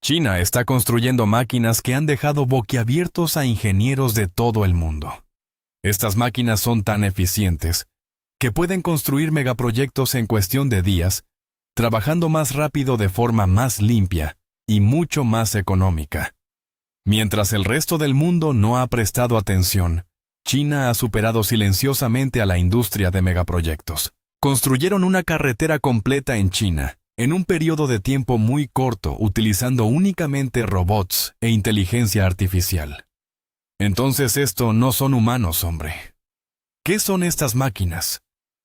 China está construyendo máquinas que han dejado boquiabiertos a ingenieros de todo el mundo. Estas máquinas son tan eficientes que pueden construir megaproyectos en cuestión de días, trabajando más rápido de forma más limpia y mucho más económica. Mientras el resto del mundo no ha prestado atención, China ha superado silenciosamente a la industria de megaproyectos. Construyeron una carretera completa en China, en un periodo de tiempo muy corto, utilizando únicamente robots e inteligencia artificial. Entonces esto no son humanos, hombre. ¿Qué son estas máquinas?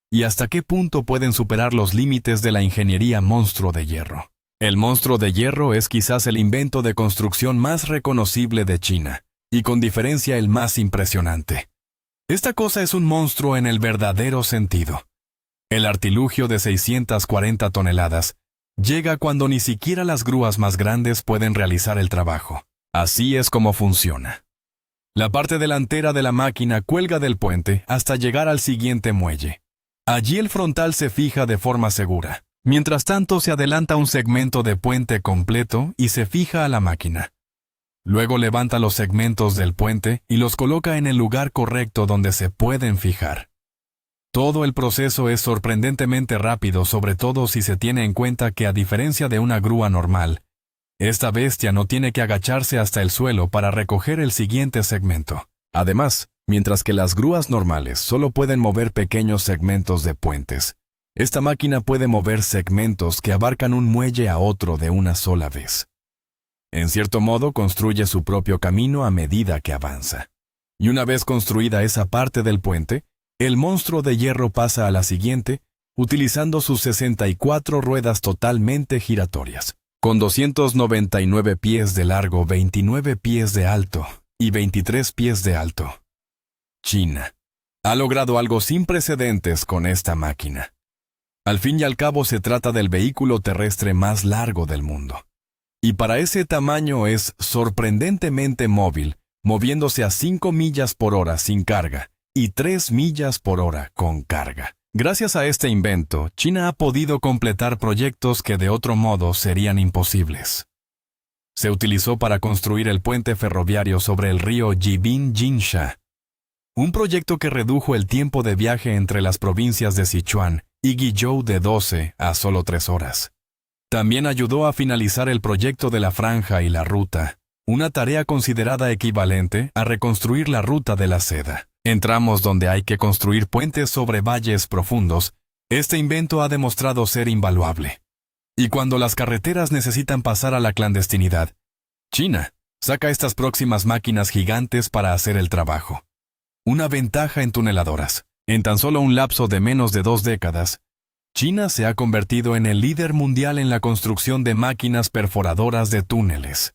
¿Y hasta qué punto pueden superar los límites de la ingeniería monstruo de hierro? El monstruo de hierro es quizás el invento de construcción más reconocible de China, y con diferencia el más impresionante. Esta cosa es un monstruo en el verdadero sentido. El artilugio de 640 toneladas llega cuando ni siquiera las grúas más grandes pueden realizar el trabajo. Así es como funciona. La parte delantera de la máquina cuelga del puente hasta llegar al siguiente muelle. Allí el frontal se fija de forma segura. Mientras tanto se adelanta un segmento de puente completo y se fija a la máquina. Luego levanta los segmentos del puente y los coloca en el lugar correcto donde se pueden fijar. Todo el proceso es sorprendentemente rápido, sobre todo si se tiene en cuenta que a diferencia de una grúa normal, esta bestia no tiene que agacharse hasta el suelo para recoger el siguiente segmento. Además, mientras que las grúas normales solo pueden mover pequeños segmentos de puentes, esta máquina puede mover segmentos que abarcan un muelle a otro de una sola vez. En cierto modo, construye su propio camino a medida que avanza. Y una vez construida esa parte del puente, el monstruo de hierro pasa a la siguiente, utilizando sus 64 ruedas totalmente giratorias, con 299 pies de largo, 29 pies de alto y 23 pies de alto. China ha logrado algo sin precedentes con esta máquina. Al fin y al cabo se trata del vehículo terrestre más largo del mundo. Y para ese tamaño es sorprendentemente móvil, moviéndose a 5 millas por hora sin carga y 3 millas por hora con carga. Gracias a este invento, China ha podido completar proyectos que de otro modo serían imposibles. Se utilizó para construir el puente ferroviario sobre el río Jibin-Jinsha, un proyecto que redujo el tiempo de viaje entre las provincias de Sichuan y Guizhou de 12 a solo 3 horas. También ayudó a finalizar el proyecto de la Franja y la Ruta, una tarea considerada equivalente a reconstruir la Ruta de la Seda. En tramos donde hay que construir puentes sobre valles profundos, este invento ha demostrado ser invaluable. Y cuando las carreteras necesitan pasar a la clandestinidad, China saca estas próximas máquinas gigantes para hacer el trabajo. Una ventaja en tuneladoras. En tan solo un lapso de menos de 2 décadas, China se ha convertido en el líder mundial en la construcción de máquinas perforadoras de túneles.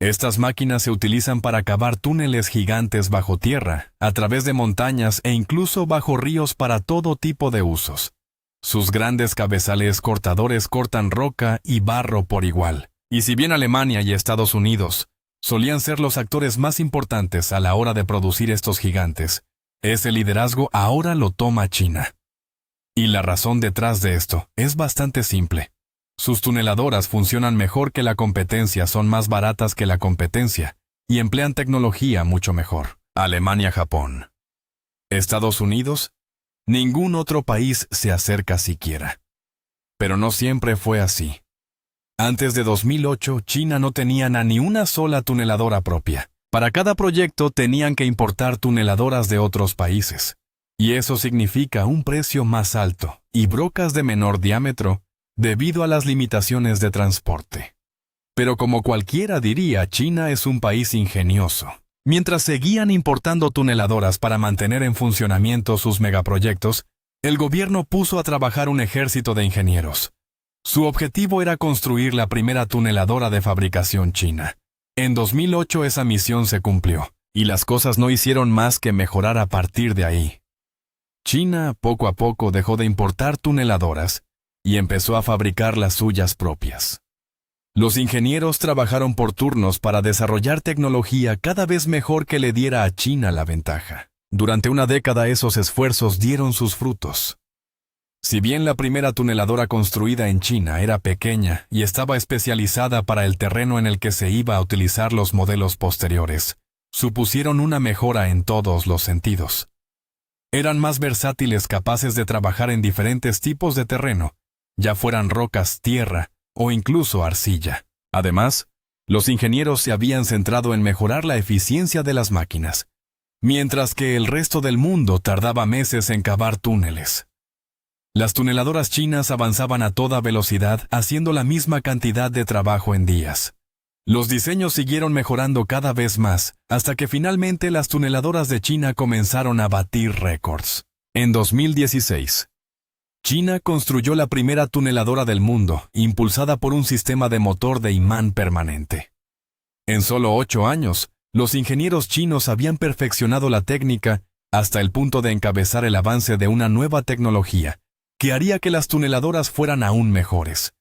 Estas máquinas se utilizan para cavar túneles gigantes bajo tierra, a través de montañas e incluso bajo ríos para todo tipo de usos. Sus grandes cabezales cortadores cortan roca y barro por igual. Y si bien Alemania y Estados Unidos solían ser los actores más importantes a la hora de producir estos gigantes, ese liderazgo ahora lo toma China. Y la razón detrás de esto es bastante simple. Sus tuneladoras funcionan mejor que la competencia, son más baratas que la competencia y emplean tecnología mucho mejor. Alemania-Japón. Estados Unidos, ningún otro país se acerca siquiera. Pero no siempre fue así. Antes de 2008, China no tenía ni una sola tuneladora propia. Para cada proyecto tenían que importar tuneladoras de otros países. Y eso significa un precio más alto y brocas de menor diámetro debido a las limitaciones de transporte. Pero como cualquiera diría, China es un país ingenioso. Mientras seguían importando tuneladoras para mantener en funcionamiento sus megaproyectos, el gobierno puso a trabajar un ejército de ingenieros. Su objetivo era construir la primera tuneladora de fabricación china. En 2008 esa misión se cumplió, y las cosas no hicieron más que mejorar a partir de ahí. China poco a poco dejó de importar tuneladoras y empezó a fabricar las suyas propias. Los ingenieros trabajaron por turnos para desarrollar tecnología cada vez mejor que le diera a China la ventaja. Durante una década esos esfuerzos dieron sus frutos. Si bien la primera tuneladora construida en China era pequeña y estaba especializada para el terreno en el que se iba a utilizar los modelos posteriores, supusieron una mejora en todos los sentidos. Eran más versátiles, capaces de trabajar en diferentes tipos de terreno, ya fueran rocas, tierra o incluso arcilla. Además, los ingenieros se habían centrado en mejorar la eficiencia de las máquinas, mientras que el resto del mundo tardaba meses en cavar túneles. Las tuneladoras chinas avanzaban a toda velocidad, haciendo la misma cantidad de trabajo en días. Los diseños siguieron mejorando cada vez más, hasta que finalmente las tuneladoras de China comenzaron a batir récords. En 2016, China construyó la primera tuneladora del mundo, impulsada por un sistema de motor de imán permanente. En solo 8 años, los ingenieros chinos habían perfeccionado la técnica hasta el punto de encabezar el avance de una nueva tecnología que haría que las tuneladoras fueran aún mejores.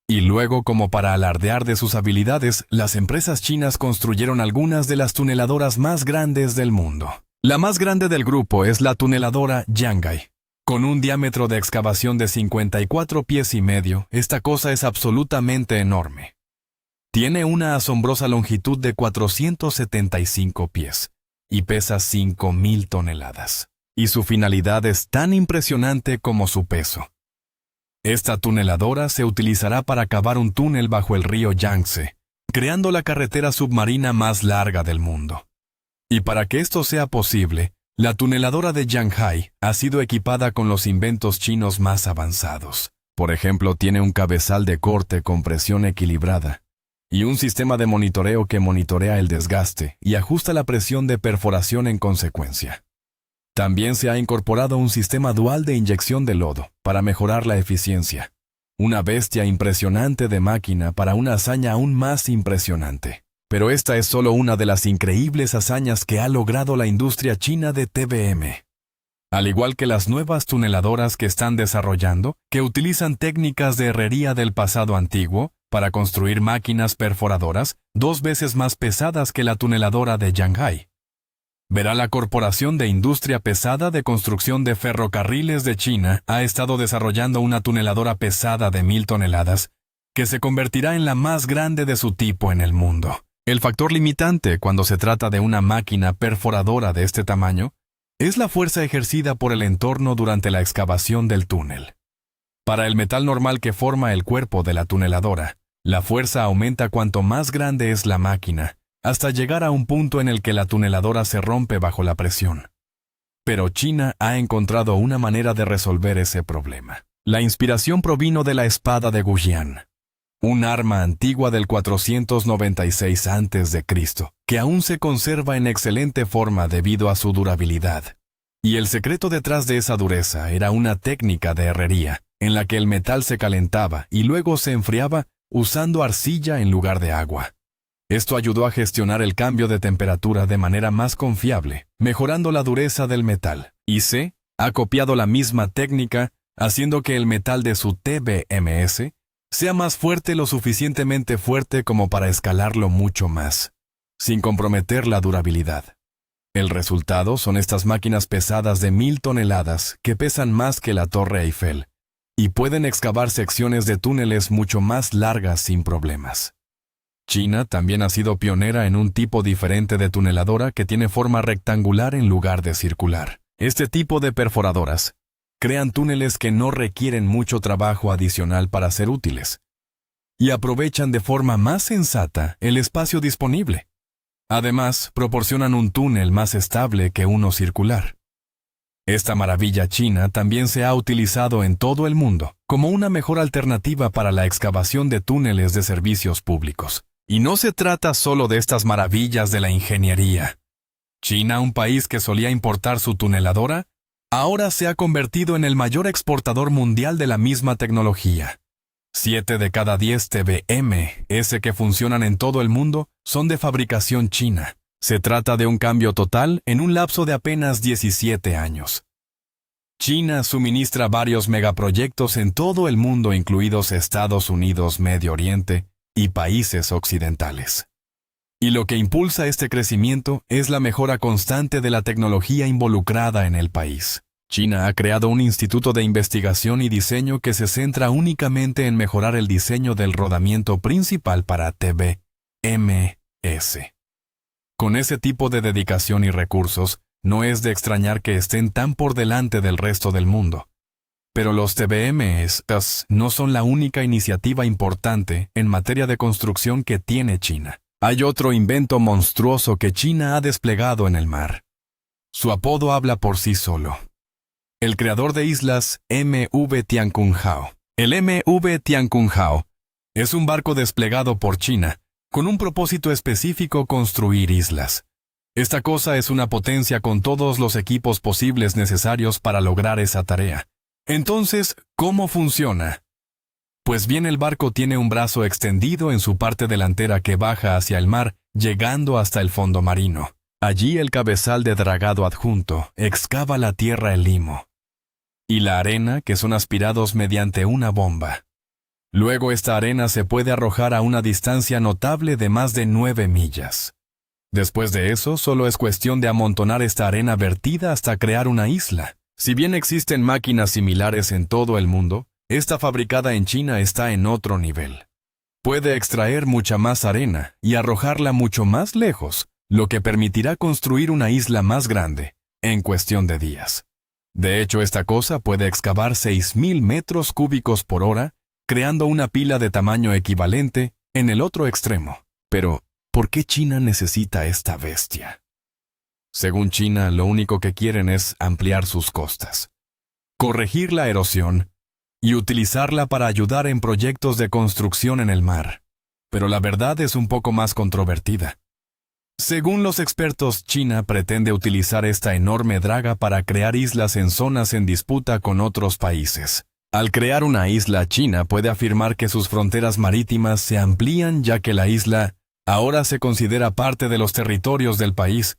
Y luego, como para alardear de sus habilidades, las empresas chinas construyeron algunas de las tuneladoras más grandes del mundo. La más grande del grupo es la tuneladora Yangai. Con un diámetro de excavación de 54 pies y medio, esta cosa es absolutamente enorme. Tiene una asombrosa longitud de 475 pies y pesa 5.000 toneladas. Y su finalidad es tan impresionante como su peso. Esta tuneladora se utilizará para cavar un túnel bajo el río Yangtze, creando la carretera submarina más larga del mundo. Y para que esto sea posible, la tuneladora de Yanghai ha sido equipada con los inventos chinos más avanzados. Por ejemplo, tiene un cabezal de corte con presión equilibrada y un sistema de monitoreo que monitorea el desgaste y ajusta la presión de perforación en consecuencia. También se ha incorporado un sistema dual de inyección de lodo para mejorar la eficiencia. Una bestia impresionante de máquina para una hazaña aún más impresionante. Pero esta es solo una de las increíbles hazañas que ha logrado la industria china de TBM. Al igual que las nuevas tuneladoras que están desarrollando, que utilizan técnicas de herrería del pasado antiguo para construir máquinas perforadoras 2 veces más pesadas que la tuneladora de Yanghai. Verá, la Corporación de Industria Pesada de Construcción de Ferrocarriles de China ha estado desarrollando una tuneladora pesada de 1.000 toneladas, que se convertirá en la más grande de su tipo en el mundo. El factor limitante cuando se trata de una máquina perforadora de este tamaño es la fuerza ejercida por el entorno durante la excavación del túnel. Para el metal normal que forma el cuerpo de la tuneladora, la fuerza aumenta cuanto más grande es la máquina, hasta llegar a un punto en el que la tuneladora se rompe bajo la presión. Pero China ha encontrado una manera de resolver ese problema. La inspiración provino de la espada de Gujian, un arma antigua del 496 a.C., que aún se conserva en excelente forma debido a su durabilidad. Y el secreto detrás de esa dureza era una técnica de herrería, en la que el metal se calentaba y luego se enfriaba usando arcilla en lugar de agua. Esto ayudó a gestionar el cambio de temperatura de manera más confiable, mejorando la dureza del metal. Y C ha copiado la misma técnica, haciendo que el metal de su TBMS sea más fuerte, lo suficientemente fuerte como para escalarlo mucho más, sin comprometer la durabilidad. El resultado son estas máquinas pesadas de 1.000 toneladas que pesan más que la Torre Eiffel y pueden excavar secciones de túneles mucho más largas sin problemas. China también ha sido pionera en un tipo diferente de tuneladora que tiene forma rectangular en lugar de circular. Este tipo de perforadoras crean túneles que no requieren mucho trabajo adicional para ser útiles y aprovechan de forma más sensata el espacio disponible. Además, proporcionan un túnel más estable que uno circular. Esta maravilla china también se ha utilizado en todo el mundo como una mejor alternativa para la excavación de túneles de servicios públicos. Y no se trata solo de estas maravillas de la ingeniería. China, un país que solía importar su tuneladora, ahora se ha convertido en el mayor exportador mundial de la misma tecnología. 7 de cada 10 TBMS que funcionan en todo el mundo son de fabricación china. Se trata de un cambio total en un lapso de apenas 17 años. China suministra varios megaproyectos en todo el mundo, incluidos Estados Unidos, Medio Oriente y países occidentales. Y lo que impulsa este crecimiento es la mejora constante de la tecnología involucrada en el país. China ha creado un instituto de investigación y diseño que se centra únicamente en mejorar el diseño del rodamiento principal para TBMS. Con ese tipo de dedicación y recursos, no es de extrañar que estén tan por delante del resto del mundo. Pero los TBMS no son la única iniciativa importante en materia de construcción que tiene China. Hay otro invento monstruoso que China ha desplegado en el mar. Su apodo habla por sí solo. El creador de islas MV Tiankunhao. El MV Tiankunhao es un barco desplegado por China, con un propósito específico: construir islas. Esta cosa es una potencia con todos los equipos posibles necesarios para lograr esa tarea. Entonces, ¿cómo funciona? Pues bien, el barco tiene un brazo extendido en su parte delantera que baja hacia el mar, llegando hasta el fondo marino. Allí el cabezal de dragado adjunto excava la tierra el limo y la arena, que son aspirados mediante una bomba. Luego esta arena se puede arrojar a una distancia notable de más de 9 millas. Después de eso, solo es cuestión de amontonar esta arena vertida hasta crear una isla. Si bien existen máquinas similares en todo el mundo, esta fabricada en China está en otro nivel. Puede extraer mucha más arena y arrojarla mucho más lejos, lo que permitirá construir una isla más grande, en cuestión de días. De hecho, esta cosa puede excavar 6.000 metros cúbicos por hora, creando una pila de tamaño equivalente en el otro extremo. Pero, ¿por qué China necesita esta bestia? Según China, lo único que quieren es ampliar sus costas, corregir la erosión y utilizarla para ayudar en proyectos de construcción en el mar. Pero la verdad es un poco más controvertida. Según los expertos, China pretende utilizar esta enorme draga para crear islas en zonas en disputa con otros países. Al crear una isla, China puede afirmar que sus fronteras marítimas se amplían, ya que la isla ahora se considera parte de los territorios del país,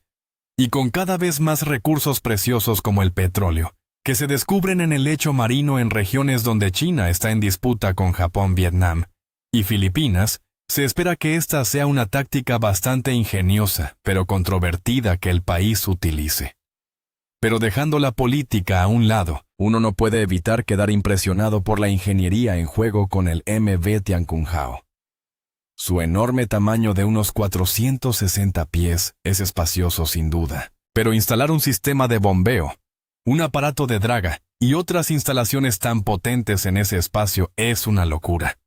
y con cada vez más recursos preciosos como el petróleo, que se descubren en el lecho marino en regiones donde China está en disputa con Japón, Vietnam y Filipinas. Se espera que esta sea una táctica bastante ingeniosa, pero controvertida que el país utilice. Pero dejando la política a un lado, uno no puede evitar quedar impresionado por la ingeniería en juego con el MV Tiankunhao. Su enorme tamaño de unos 460 pies es espacioso sin duda, pero instalar un sistema de bombeo, un aparato de draga y otras instalaciones tan potentes en ese espacio es una locura.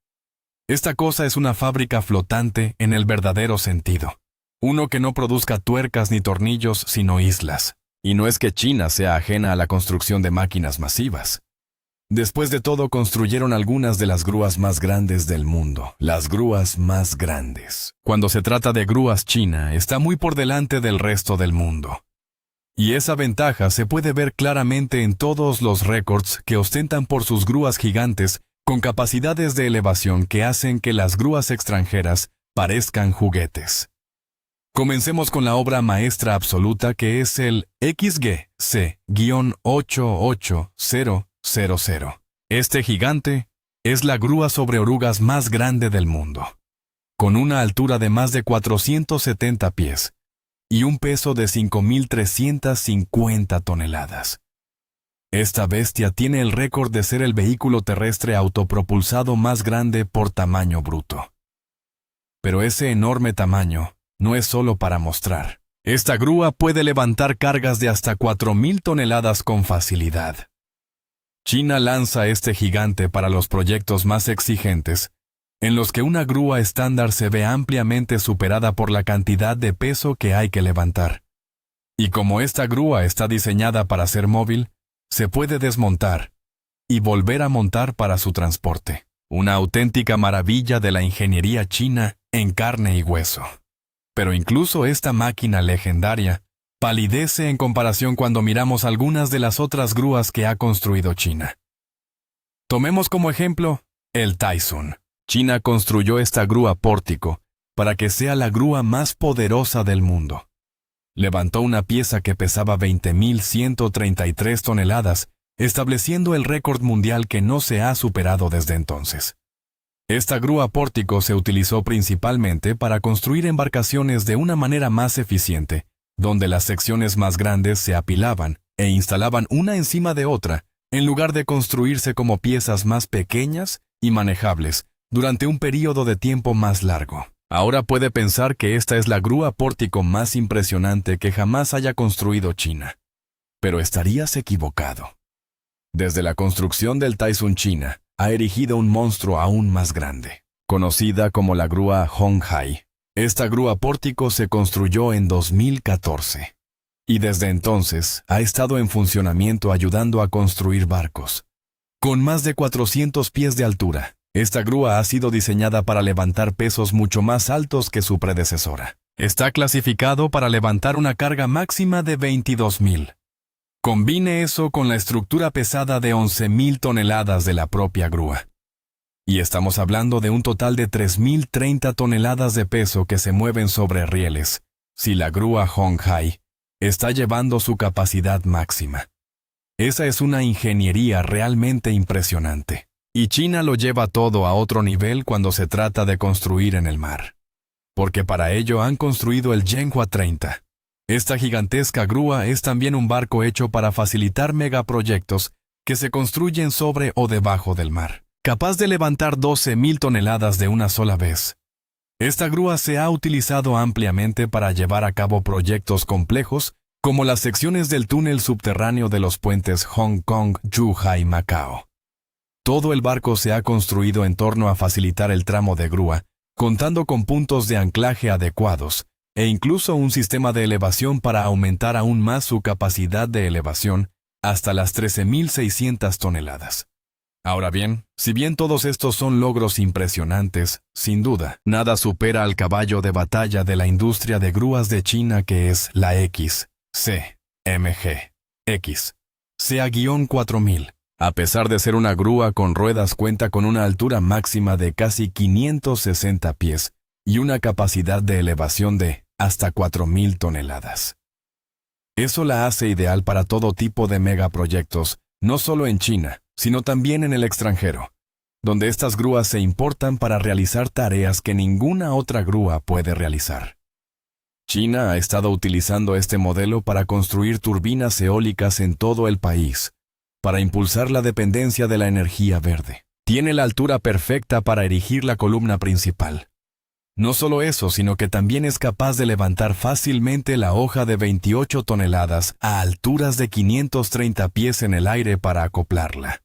Esta cosa es una fábrica flotante en el verdadero sentido. Uno que no produzca tuercas ni tornillos, sino islas. Y no es que China sea ajena a la construcción de máquinas masivas. Después de todo, construyeron algunas de las grúas más grandes del mundo. Las grúas más grandes. Cuando se trata de grúas, China está muy por delante del resto del mundo. Y esa ventaja se puede ver claramente en todos los récords que ostentan por sus grúas gigantes con capacidades de elevación que hacen que las grúas extranjeras parezcan juguetes. Comencemos con la obra maestra absoluta, que es el XG-C-88000. Este gigante es la grúa sobre orugas más grande del mundo, con una altura de más de 470 pies y un peso de 5.350 toneladas. Esta bestia tiene el récord de ser el vehículo terrestre autopropulsado más grande por tamaño bruto. Pero ese enorme tamaño no es solo para mostrar. Esta grúa puede levantar cargas de hasta 4.000 toneladas con facilidad. China lanza este gigante para los proyectos más exigentes, en los que una grúa estándar se ve ampliamente superada por la cantidad de peso que hay que levantar. Y como esta grúa está diseñada para ser móvil, se puede desmontar y volver a montar para su transporte. Una auténtica maravilla de la ingeniería china en carne y hueso. Pero incluso esta máquina legendaria palidece en comparación cuando miramos algunas de las otras grúas que ha construido China. Tomemos como ejemplo el Taizun. China construyó esta grúa pórtico para que sea la grúa más poderosa del mundo. Levantó una pieza que pesaba 20.133 toneladas, estableciendo el récord mundial que no se ha superado desde entonces. Esta grúa pórtico se utilizó principalmente para construir embarcaciones de una manera más eficiente, donde las secciones más grandes se apilaban e instalaban una encima de otra, en lugar de construirse como piezas más pequeñas y manejables durante un período de tiempo más largo. Ahora puede pensar que esta es la grúa pórtico más impresionante que jamás haya construido China. Pero estarías equivocado. Desde la construcción del Taizhou, China ha erigido un monstruo aún más grande, conocida como la grúa Honghai. Esta grúa pórtico se construyó en 2014 y desde entonces ha estado en funcionamiento ayudando a construir barcos. Con más de 400 pies de altura, esta grúa ha sido diseñada para levantar pesos mucho más altos que su predecesora. Está clasificado para levantar una carga máxima de 22,000. Combine eso con la estructura pesada de 11,000 toneladas de la propia grúa. Y estamos hablando de un total de 3,030 toneladas de peso que se mueven sobre rieles, si la grúa Honghai está llevando su capacidad máxima. Esa es una ingeniería realmente impresionante. Y China lo lleva todo a otro nivel cuando se trata de construir en el mar. Porque para ello han construido el Zhenhua 30. Esta gigantesca grúa es también un barco hecho para facilitar megaproyectos que se construyen sobre o debajo del mar, capaz de levantar 12,000 toneladas de una sola vez. Esta grúa se ha utilizado ampliamente para llevar a cabo proyectos complejos como las secciones del túnel subterráneo de los puentes Hong Kong, Zhuhai, Macao. Todo el barco se ha construido en torno a facilitar el tramo de grúa, contando con puntos de anclaje adecuados, e incluso un sistema de elevación para aumentar aún más su capacidad de elevación hasta las 13,600 toneladas. Ahora bien, si bien todos estos son logros impresionantes, sin duda, nada supera al caballo de batalla de la industria de grúas de China que es la XCMG CA-4000. A pesar de ser una grúa con ruedas, cuenta con una altura máxima de casi 560 pies y una capacidad de elevación de hasta 4,000 toneladas. Eso la hace ideal para todo tipo de megaproyectos, no solo en China, sino también en el extranjero, donde estas grúas se importan para realizar tareas que ninguna otra grúa puede realizar. China ha estado utilizando este modelo para construir turbinas eólicas en todo el país, para impulsar la dependencia de la energía verde. Tiene la altura perfecta para erigir la columna principal. No solo eso, sino que también es capaz de levantar fácilmente la hoja de 28 toneladas a alturas de 530 pies en el aire para acoplarla.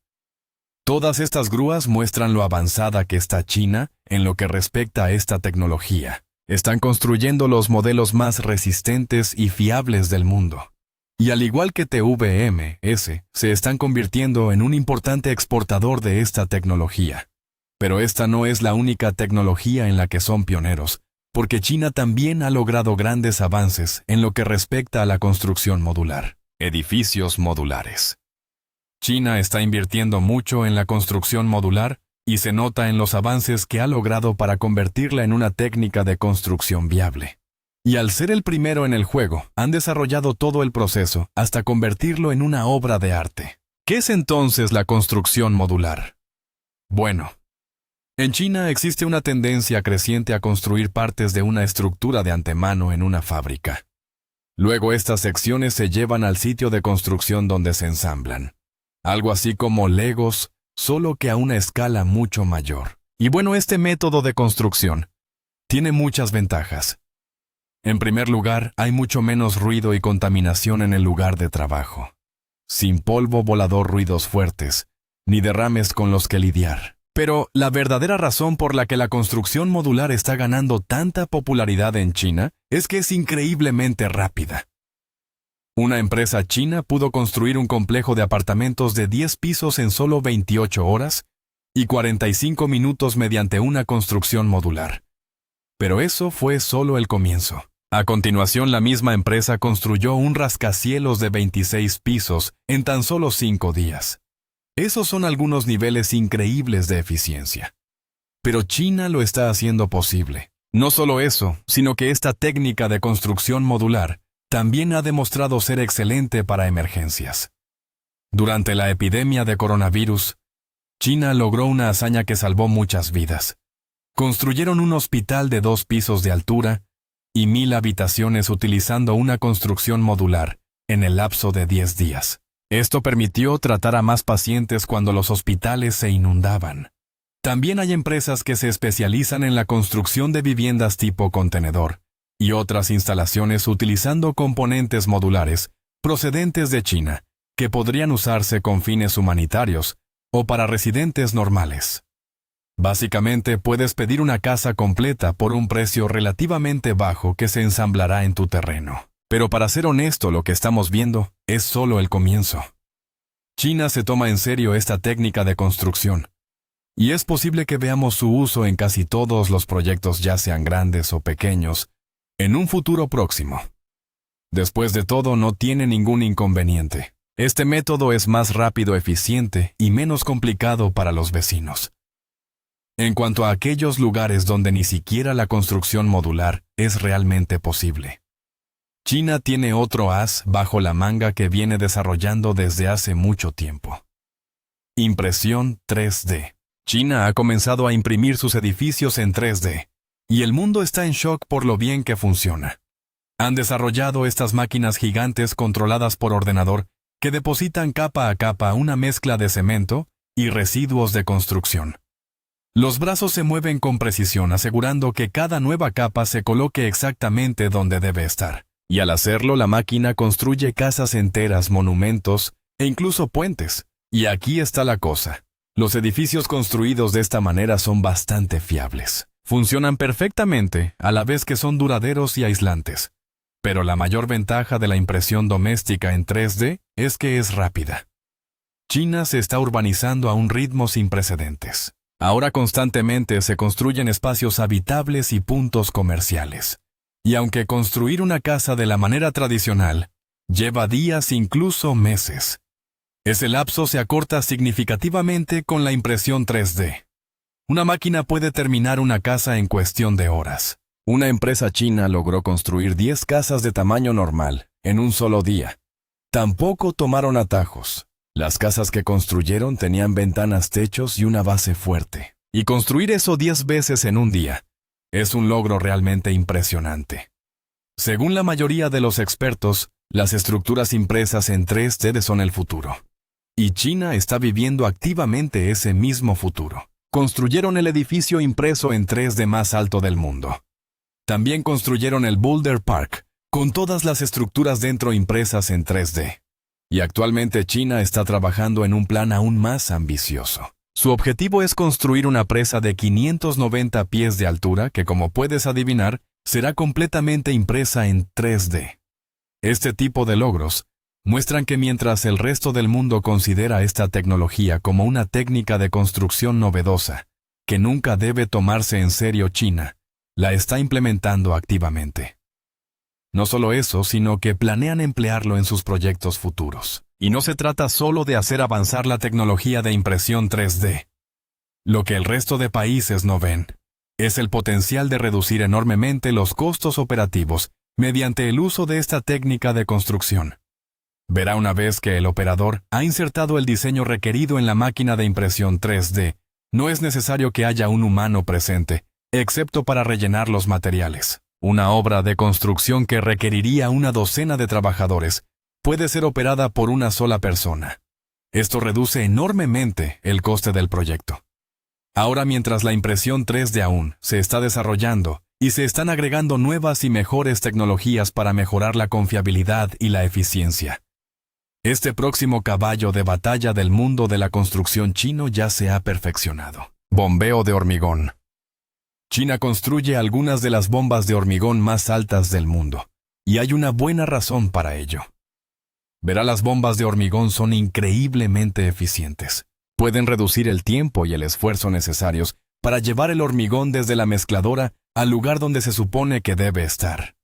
Todas estas grúas muestran lo avanzada que está China en lo que respecta a esta tecnología. Están construyendo los modelos más resistentes y fiables del mundo. Y al igual que TVMS, se están convirtiendo en un importante exportador de esta tecnología. Pero esta no es la única tecnología en la que son pioneros, porque China también ha logrado grandes avances en lo que respecta a la construcción modular, edificios modulares. China está invirtiendo mucho en la construcción modular y se nota en los avances que ha logrado para convertirla en una técnica de construcción viable. Y al ser el primero en el juego, han desarrollado todo el proceso hasta convertirlo en una obra de arte. ¿Qué es entonces la construcción modular? Bueno, en China existe una tendencia creciente a construir partes de una estructura de antemano en una fábrica. Luego estas secciones se llevan al sitio de construcción donde se ensamblan. Algo así como Legos, solo que a una escala mucho mayor. Y bueno, este método de construcción tiene muchas ventajas. En primer lugar, hay mucho menos ruido y contaminación en el lugar de trabajo. Sin polvo volador, ruidos fuertes, ni derrames con los que lidiar. Pero la verdadera razón por la que la construcción modular está ganando tanta popularidad en China es que es increíblemente rápida. Una empresa china pudo construir un complejo de apartamentos de 10 pisos en solo 28 horas y 45 minutos mediante una construcción modular. Pero eso fue solo el comienzo. A continuación, la misma empresa construyó un rascacielos de 26 pisos en tan solo 5 días. Esos son algunos niveles increíbles de eficiencia. Pero China lo está haciendo posible. No solo eso, sino que esta técnica de construcción modular también ha demostrado ser excelente para emergencias. Durante la epidemia de coronavirus, China logró una hazaña que salvó muchas vidas. Construyeron un hospital de 2 pisos de altura y 1,000 habitaciones utilizando una construcción modular en el lapso de 10 días. Esto permitió tratar a más pacientes cuando los hospitales se inundaban. También hay empresas que se especializan en la construcción de viviendas tipo contenedor y otras instalaciones utilizando componentes modulares procedentes de China que podrían usarse con fines humanitarios o para residentes normales. Básicamente puedes pedir una casa completa por un precio relativamente bajo que se ensamblará en tu terreno. Pero para ser honesto, lo que estamos viendo es solo el comienzo. China se toma en serio esta técnica de construcción, y es posible que veamos su uso en casi todos los proyectos, ya sean grandes o pequeños, en un futuro próximo. Después de todo, no tiene ningún inconveniente. Este método es más rápido, eficiente y menos complicado para los vecinos. En cuanto a aquellos lugares donde ni siquiera la construcción modular es realmente posible, China tiene otro as bajo la manga que viene desarrollando desde hace mucho tiempo. Impresión 3D. China ha comenzado a imprimir sus edificios en 3D, y el mundo está en shock por lo bien que funciona. Han desarrollado estas máquinas gigantes controladas por ordenador que depositan capa a capa una mezcla de cemento y residuos de construcción. Los brazos se mueven con precisión, asegurando que cada nueva capa se coloque exactamente donde debe estar. Y al hacerlo, la máquina construye casas enteras, monumentos e incluso puentes. Y aquí está la cosa. Los edificios construidos de esta manera son bastante fiables. Funcionan perfectamente, a la vez que son duraderos y aislantes. Pero la mayor ventaja de la impresión doméstica en 3D es que es rápida. China se está urbanizando a un ritmo sin precedentes. Ahora constantemente se construyen espacios habitables y puntos comerciales. Y aunque construir una casa de la manera tradicional lleva días, incluso meses, ese lapso se acorta significativamente con la impresión 3D. Una máquina puede terminar una casa en cuestión de horas. Una empresa china logró construir 10 casas de tamaño normal en un solo día. Tampoco tomaron atajos. Las casas que construyeron tenían ventanas, techos y una base fuerte. Y construir eso 10 veces en un día es un logro realmente impresionante. Según la mayoría de los expertos, las estructuras impresas en 3D son el futuro. Y China está viviendo activamente ese mismo futuro. Construyeron el edificio impreso en 3D más alto del mundo. También construyeron el Boulder Park, con todas las estructuras dentro impresas en 3D. Y actualmente China está trabajando en un plan aún más ambicioso. Su objetivo es construir una presa de 590 pies de altura que, como puedes adivinar, será completamente impresa en 3D. Este tipo de logros muestran que mientras el resto del mundo considera esta tecnología como una técnica de construcción novedosa, que nunca debe tomarse en serio, China la está implementando activamente. No solo eso, sino que planean emplearlo en sus proyectos futuros. Y no se trata solo de hacer avanzar la tecnología de impresión 3D. Lo que el resto de países no ven es el potencial de reducir enormemente los costos operativos mediante el uso de esta técnica de construcción. Verá una vez que el operador ha insertado el diseño requerido en la máquina de impresión 3D, no es necesario que haya un humano presente, excepto para rellenar los materiales. Una obra de construcción que requeriría una docena de trabajadores puede ser operada por una sola persona. Esto reduce enormemente el coste del proyecto. Ahora, mientras la impresión 3D aún se está desarrollando y se están agregando nuevas y mejores tecnologías para mejorar la confiabilidad y la eficiencia, este próximo caballo de batalla del mundo de la construcción chino ya se ha perfeccionado. Bombeo de hormigón. China construye algunas de las bombas de hormigón más altas del mundo, y hay una buena razón para ello. Verá, las bombas de hormigón son increíblemente eficientes. Pueden reducir el tiempo y el esfuerzo necesarios para llevar el hormigón desde la mezcladora al lugar donde se supone que debe estar.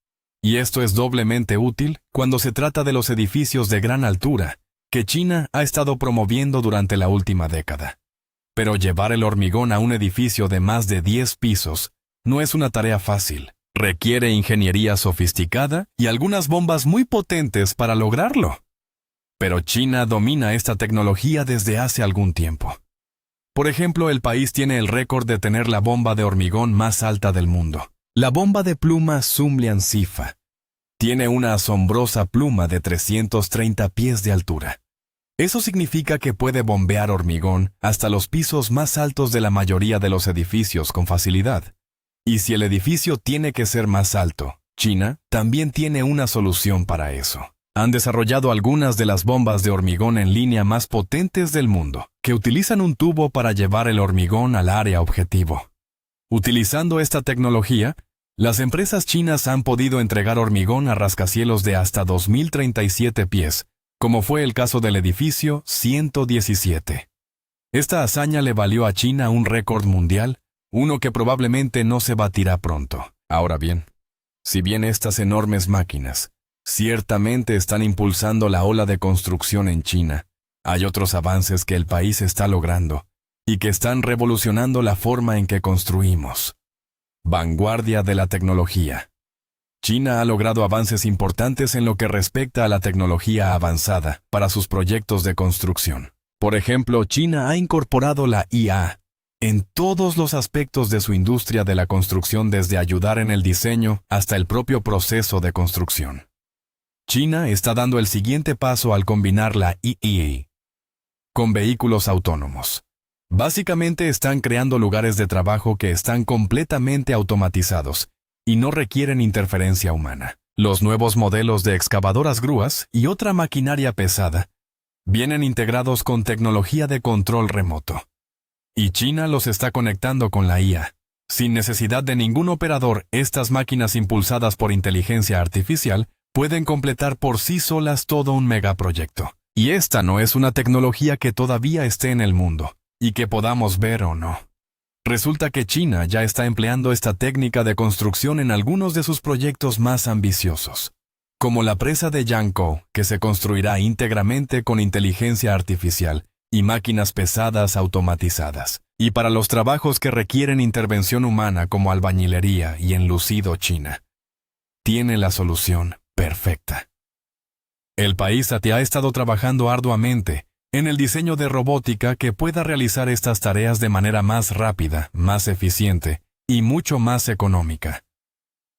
Y esto es doblemente útil cuando se trata de los edificios de gran altura que China ha estado promoviendo durante la última década. Pero llevar el hormigón a un edificio de más de 10 pisos no es una tarea fácil. Requiere ingeniería sofisticada y algunas bombas muy potentes para lograrlo. Pero China domina esta tecnología desde hace algún tiempo. Por ejemplo, el país tiene el récord de tener la bomba de hormigón más alta del mundo, la bomba de pluma Sumlian Sifa. Tiene una asombrosa pluma de 330 pies de altura. Eso significa que puede bombear hormigón hasta los pisos más altos de la mayoría de los edificios con facilidad. Y si el edificio tiene que ser más alto, China también tiene una solución para eso. Han desarrollado algunas de las bombas de hormigón en línea más potentes del mundo, que utilizan un tubo para llevar el hormigón al área objetivo. Utilizando esta tecnología, las empresas chinas han podido entregar hormigón a rascacielos de hasta 2037 pies, como fue el caso del edificio 117. Esta hazaña le valió a China un récord mundial, uno que probablemente no se batirá pronto. Ahora bien, si bien estas enormes máquinas ciertamente están impulsando la ola de construcción en China, hay otros avances que el país está logrando y que están revolucionando la forma en que construimos. Vanguardia de la tecnología. China ha logrado avances importantes en lo que respecta a la tecnología avanzada para sus proyectos de construcción. Por ejemplo, China ha incorporado la IA en todos los aspectos de su industria de la construcción, desde ayudar en el diseño hasta el propio proceso de construcción. China está dando el siguiente paso al combinar la IA con vehículos autónomos. Básicamente están creando lugares de trabajo que están completamente automatizados y no requieren interferencia humana. Los nuevos modelos de excavadoras, grúas y otra maquinaria pesada vienen integrados con tecnología de control remoto. Y China los está conectando con la IA. Sin necesidad de ningún operador, estas máquinas impulsadas por inteligencia artificial pueden completar por sí solas todo un megaproyecto. Y esta no es una tecnología que todavía esté en el mundo, y que podamos ver o no. Resulta que China ya está empleando esta técnica de construcción en algunos de sus proyectos más ambiciosos, como la presa de Yankou, que se construirá íntegramente con inteligencia artificial y máquinas pesadas automatizadas. Y para los trabajos que requieren intervención humana, como albañilería y enlucido, China tiene la solución perfecta. El país ha estado trabajando arduamente en el diseño de robótica que pueda realizar estas tareas de manera más rápida, más eficiente y mucho más económica.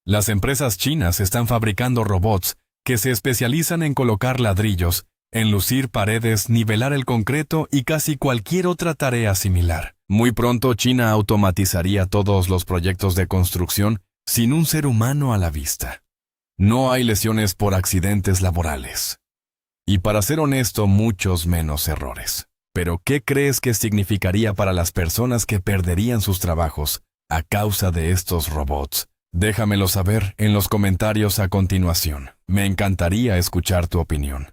Las empresas chinas están fabricando robots que se especializan en colocar ladrillos, enlucir paredes, nivelar el concreto y casi cualquier otra tarea similar. Muy pronto China automatizaría todos los proyectos de construcción sin un ser humano a la vista. No hay lesiones por accidentes laborales. Y para ser honesto, muchos menos errores. Pero ¿qué crees que significaría para las personas que perderían sus trabajos a causa de estos robots? Déjamelo saber en los comentarios a continuación. Me encantaría escuchar tu opinión.